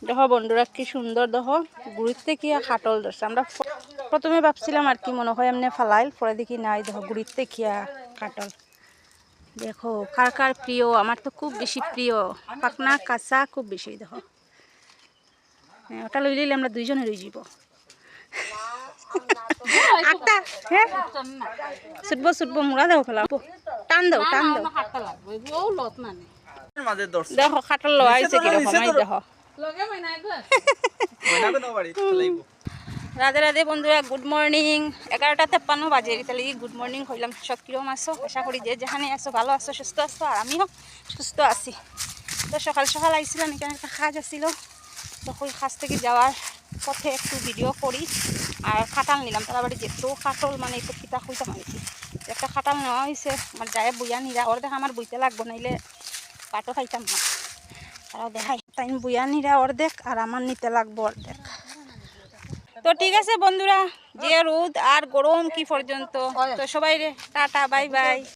দেখো বন্ধুরা কি সুন্দর দেখো গুড়িতে কি খাটল ধরছে। আমরা প্রথমে ভাবছিলাম আর কি মনে হয় এমনি ফালাইল, পরে দেখি নাই দেখো গুড়িতে খিয়া কাটল। দেখো কার কার প্রিয়, আমার তো খুব বেশি প্রিয়, পাকনা কাঁচা খুব বেশি। দেখো ওটা লই লইলে আমরা দুইজনে রই যাব। ছুটবো ছুটবো মুড়া দেও ফেলা টান দাও টান দাও। দেখো খাটল লওয়া হয়েছে কিরকম দেখো। রাধে রাধে বন্ধুরা, গুড মর্নিং। 11:53 বাজে। তাহলে গুড মর্নিং হইলাম। সব কিরকম আছো? আশা করি যে যেখানে আছো ভালো আছো, সুস্থ আছো, আর আমিও সুস্থ আছি। তো সকাল সকাল আইছিলাম, এখানে একটা কাজ আসছিল, তো ওই কাজ থেকে যাওয়ার পথে একটু ভিডিও করি। আর খাটাল নিলাম, তারা বাড়ি যেহেতু খাটল মানে একটু পিতা খুঁজতাম আর কি। একটা খাটাল নেওয়া হয়েছে, আমার যায় বইয়া নিরা। ওর দেখা আমার বইতে লাগবো, নাইলে পাটও খাইতাম না। তারাও দেখাই তাই বইয়া নিরা অর্ধেক, আর আমার নিতে লাগবো অর্ধেক। তো ঠিক আছে বন্ধুরা, যে রোদ আর গরম কি পর্যন্ত, তো সবাই টাটা বাই বাই।